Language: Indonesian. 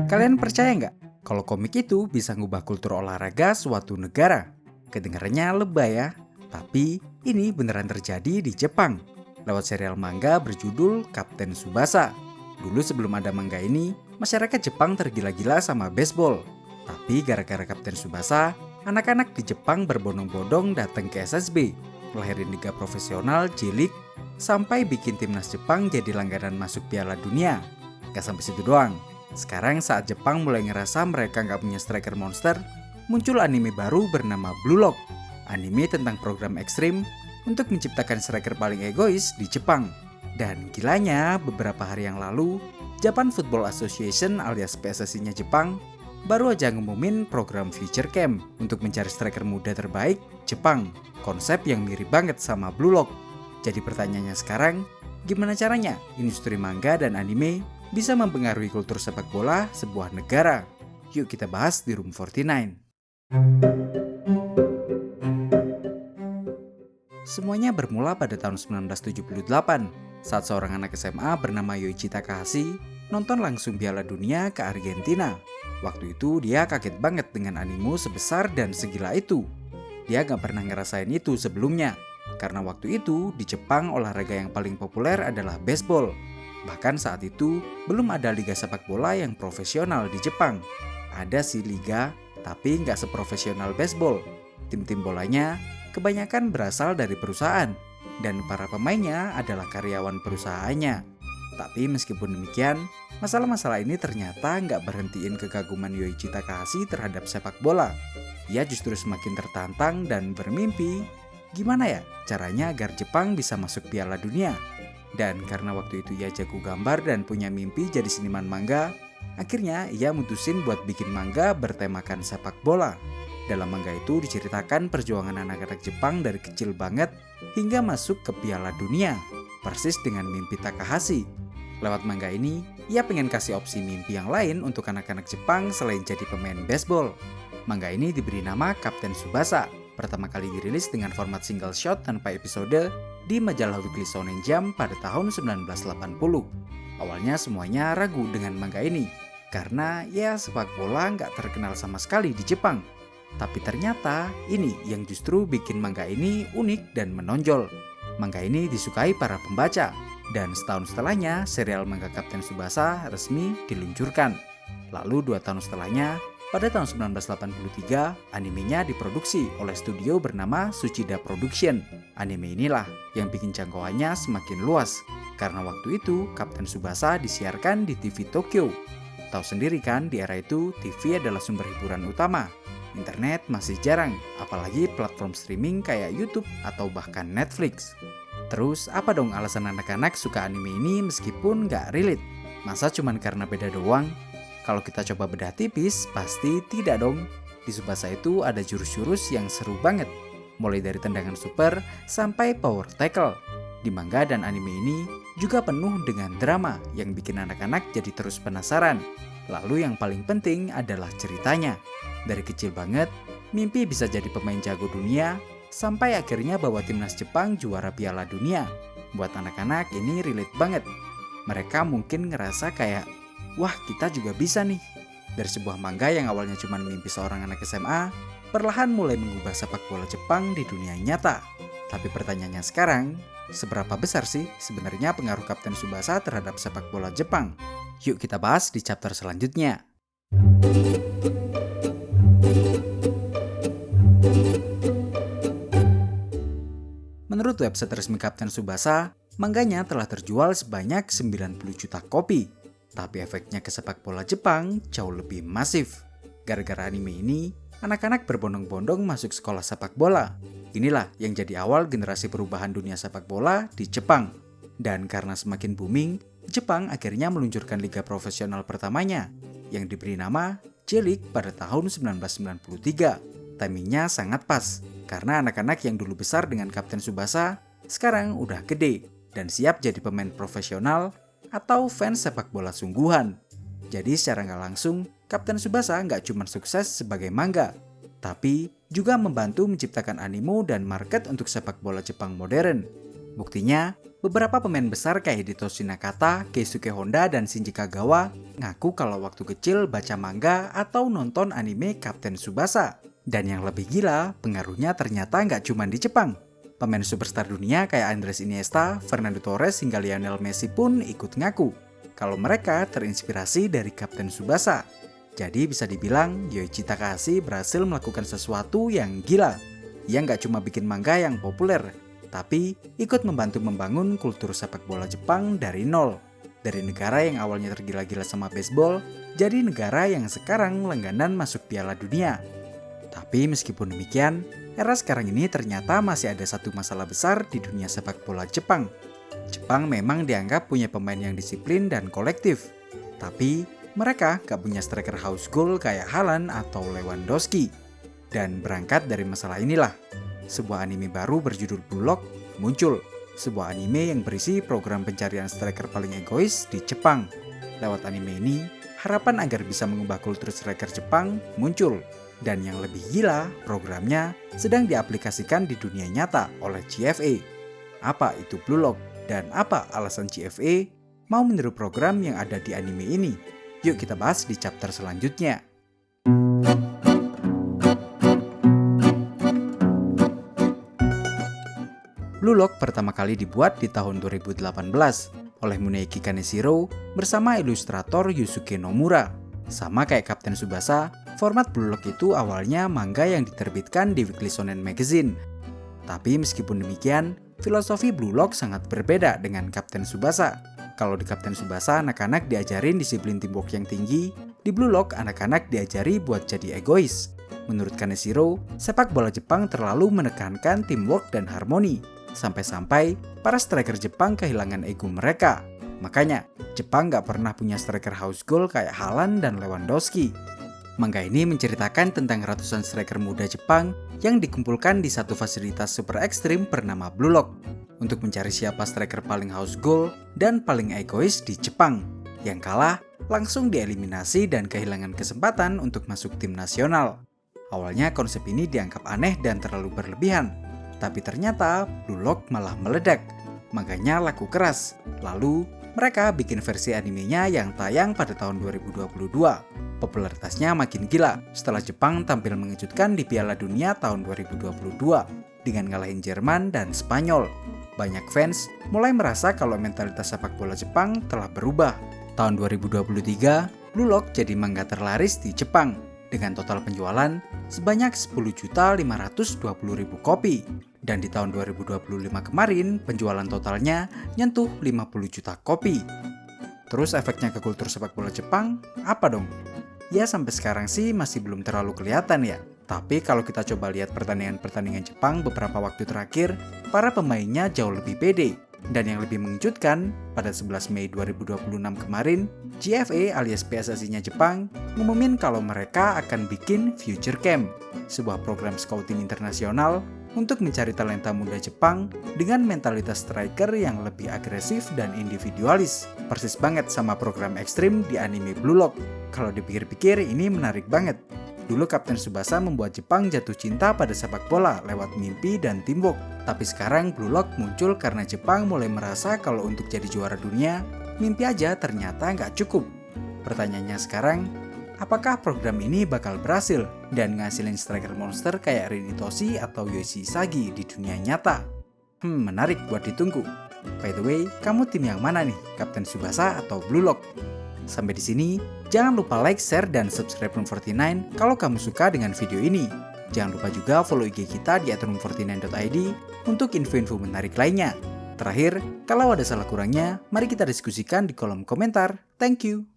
Kalian percaya nggak kalau komik itu bisa ngubah kultur olahraga suatu negara? Kedengarannya lebay ya, tapi ini beneran terjadi di Jepang. Lewat serial manga berjudul Kapten Tsubasa. Dulu sebelum ada manga ini, masyarakat Jepang tergila-gila sama baseball. Tapi gara-gara Kapten Tsubasa, anak-anak di Jepang berbondong-bondong datang ke SSB, lahirin liga profesional J-League, sampai bikin timnas Jepang jadi langganan masuk Piala Dunia. Gak sampai situ doang. Sekarang saat Jepang mulai ngerasa mereka nggak punya striker monster, muncul anime baru bernama Blue Lock. Anime tentang program ekstrim untuk menciptakan striker paling egois di Jepang. Dan gilanya, beberapa hari yang lalu, Japan Football Association alias PSSI-nya Jepang baru aja ngumumin program Future Camp untuk mencari striker muda terbaik Jepang. Konsep yang mirip banget sama Blue Lock. Jadi pertanyaannya sekarang, gimana caranya industri manga dan anime bisa mempengaruhi kultur sepak bola sebuah negara? Yuk kita bahas di Room 49. Semuanya bermula pada tahun 1978 saat seorang anak SMA bernama Yoichi Takahashi nonton langsung Piala Dunia ke Argentina. Waktu itu dia kaget banget dengan anime sebesar dan segila itu. Dia gak pernah ngerasain itu sebelumnya, karena waktu itu di Jepang olahraga yang paling populer adalah baseball. Bahkan saat itu belum ada liga sepak bola yang profesional di Jepang. Ada sih liga, tapi nggak seprofesional baseball. Tim-tim bolanya kebanyakan berasal dari perusahaan, dan para pemainnya adalah karyawan perusahaannya. Tapi meskipun demikian, masalah-masalah ini ternyata nggak berhentiin kekaguman Yoichi Takahashi terhadap sepak bola. Ia justru semakin tertantang dan bermimpi, gimana ya caranya agar Jepang bisa masuk Piala Dunia? Dan karena waktu itu ia jago gambar dan punya mimpi jadi seniman manga, akhirnya ia mutusin buat bikin manga bertemakan sepak bola. Dalam manga itu diceritakan perjuangan anak-anak Jepang dari kecil banget hingga masuk ke Piala Dunia, persis dengan mimpi Takahashi. Lewat manga ini, ia pengen kasih opsi mimpi yang lain untuk anak-anak Jepang selain jadi pemain baseball. Manga ini diberi nama Kapten Tsubasa, pertama kali dirilis dengan format single shot tanpa episode di majalah Weekly Shonen Jump pada tahun 1980. Awalnya semuanya ragu dengan manga ini, karena ya sepak bola nggak terkenal sama sekali di Jepang. Tapi ternyata ini yang justru bikin manga ini unik dan menonjol. Manga ini disukai para pembaca, dan setahun setelahnya serial manga Kapten Tsubasa resmi diluncurkan. Lalu 2 tahun setelahnya, pada tahun 1983, animenya diproduksi oleh studio bernama Tsuchida Production. Anime inilah yang bikin jangkauannya semakin luas, karena waktu itu Kapten Tsubasa disiarkan di TV Tokyo. Tahu sendiri kan, di era itu TV adalah sumber hiburan utama. Internet masih jarang, apalagi platform streaming kayak YouTube atau bahkan Netflix. Terus apa dong alasan anak-anak suka anime ini meskipun nggak relate? Masa cuman karena beda doang? Kalau kita coba bedah tipis, pasti tidak dong. Di Tsubasa itu ada jurus-jurus yang seru banget, mulai dari tendangan super sampai power tackle. Di manga dan anime ini juga penuh dengan drama yang bikin anak-anak jadi terus penasaran. Lalu yang paling penting adalah ceritanya. Dari kecil banget, mimpi bisa jadi pemain jago dunia, sampai akhirnya bawa timnas Jepang juara Piala Dunia. Buat anak-anak ini relate banget. Mereka mungkin ngerasa kayak, wah kita juga bisa nih. Dari sebuah manga yang awalnya cuma mimpi seorang anak SMA, perlahan mulai mengubah sepak bola Jepang di dunia nyata. Tapi pertanyaannya sekarang, seberapa besar sih sebenarnya pengaruh Kapten Tsubasa terhadap sepak bola Jepang? Yuk kita bahas di chapter selanjutnya. Menurut website resmi Kapten Tsubasa, manganya telah terjual sebanyak 90 juta kopi. Tapi efeknya ke sepak bola Jepang jauh lebih masif. Gara-gara anime ini, anak-anak berbondong-bondong masuk sekolah sepak bola. Inilah yang jadi awal generasi perubahan dunia sepak bola di Jepang. Dan karena semakin booming, Jepang akhirnya meluncurkan liga profesional pertamanya, yang diberi nama J-League pada tahun 1993. Timingnya sangat pas, karena anak-anak yang dulu besar dengan Kapten Tsubasa, sekarang udah gede dan siap jadi pemain profesional atau fans sepak bola sungguhan. Jadi secara nggak langsung, Kapten Tsubasa nggak cuma sukses sebagai manga, tapi juga membantu menciptakan anime dan market untuk sepak bola Jepang modern. Buktinya, beberapa pemain besar kayak Hidetoshi Nakata, Keisuke Honda, dan Shinji Kagawa ngaku kalau waktu kecil baca manga atau nonton anime Kapten Tsubasa. Dan yang lebih gila, pengaruhnya ternyata nggak cuma di Jepang. Pemain superstar dunia kayak Andres Iniesta, Fernando Torres, hingga Lionel Messi pun ikut ngaku kalau mereka terinspirasi dari Kapten Tsubasa. Jadi bisa dibilang Yoichi Takahashi berhasil melakukan sesuatu yang gila. Ia nggak cuma bikin manga yang populer, tapi ikut membantu membangun kultur sepak bola Jepang dari nol. Dari negara yang awalnya tergila-gila sama baseball, jadi negara yang sekarang langganan masuk Piala Dunia. Tapi meskipun demikian, era sekarang ini ternyata masih ada satu masalah besar di dunia sepak bola Jepang. Jepang memang dianggap punya pemain yang disiplin dan kolektif. Tapi mereka gak punya striker house goal kayak Haaland atau Lewandowski. Dan berangkat dari masalah inilah, sebuah anime baru berjudul Blue Lock muncul. Sebuah anime yang berisi program pencarian striker paling egois di Jepang. Lewat anime ini, harapan agar bisa mengubah kultur striker Jepang muncul. Dan yang lebih gila, programnya sedang diaplikasikan di dunia nyata oleh JFA. Apa itu Blue Lock? Dan apa alasan JFA mau meniru program yang ada di anime ini? Yuk kita bahas di chapter selanjutnya. Blue Lock pertama kali dibuat di tahun 2018 oleh Muneki Kaneshiro bersama ilustrator Yusuke Nomura. Sama kayak Kapten Tsubasa, format Blue Lock itu awalnya manga yang diterbitkan di Weekly Shonen Magazine. Tapi meskipun demikian, filosofi Blue Lock sangat berbeda dengan Kapten Tsubasa. Kalau di Kapten Tsubasa, anak-anak diajarin disiplin teamwork yang tinggi, di Blue Lock anak-anak diajari buat jadi egois. Menurut Kaneshiro, sepak bola Jepang terlalu menekankan teamwork dan harmoni, sampai-sampai para striker Jepang kehilangan ego mereka. Makanya, Jepang gak pernah punya striker house goal kayak Haaland dan Lewandowski. Manga ini menceritakan tentang ratusan striker muda Jepang yang dikumpulkan di satu fasilitas super ekstrim bernama Blue Lock untuk mencari siapa striker paling house goal dan paling egois di Jepang. Yang kalah langsung dieliminasi dan kehilangan kesempatan untuk masuk tim nasional. Awalnya konsep ini dianggap aneh dan terlalu berlebihan, tapi ternyata Blue Lock malah meledak. Manganya laku keras. Lalu mereka bikin versi animenya yang tayang pada tahun 2022. Popularitasnya makin gila setelah Jepang tampil mengejutkan di Piala Dunia tahun 2022 dengan ngalahin Jerman dan Spanyol. Banyak fans mulai merasa kalau mentalitas sepak bola Jepang telah berubah. Tahun 2023, Blue Lock jadi manga terlaris di Jepang dengan total penjualan sebanyak 10.520.000 kopi. Dan di tahun 2025 kemarin, penjualan totalnya nyentuh 50 juta kopi. Terus efeknya ke kultur sepak bola Jepang, apa dong? Ya sampai sekarang sih masih belum terlalu kelihatan ya. Tapi kalau kita coba lihat pertandingan-pertandingan Jepang beberapa waktu terakhir, para pemainnya jauh lebih pede. Dan yang lebih mengejutkan, pada 11 Mei 2026 kemarin, JFA alias PSSI-nya Jepang ngumumin kalau mereka akan bikin Future Camp, sebuah program scouting internasional untuk mencari talenta muda Jepang dengan mentalitas striker yang lebih agresif dan individualis. Persis banget sama program ekstrim di anime Blue Lock. Kalau dipikir-pikir ini menarik banget. Dulu Kapten Tsubasa membuat Jepang jatuh cinta pada sepak bola lewat mimpi dan teamwork. Tapi sekarang Blue Lock muncul karena Jepang mulai merasa kalau untuk jadi juara dunia, mimpi aja ternyata nggak cukup. Pertanyaannya sekarang, apakah program ini bakal berhasil dan ngasilin striker monster kayak Rin Itoshi atau Yoichi Sagi di dunia nyata? Menarik buat ditunggu. By the way, kamu tim yang mana nih? Kapten Tsubasa atau Blue Lock? Sampai di sini, jangan lupa like, share, dan subscribe Room49 kalau kamu suka dengan video ini. Jangan lupa juga follow IG kita di @room49.id untuk info-info menarik lainnya. Terakhir, kalau ada salah kurangnya, mari kita diskusikan di kolom komentar. Thank you.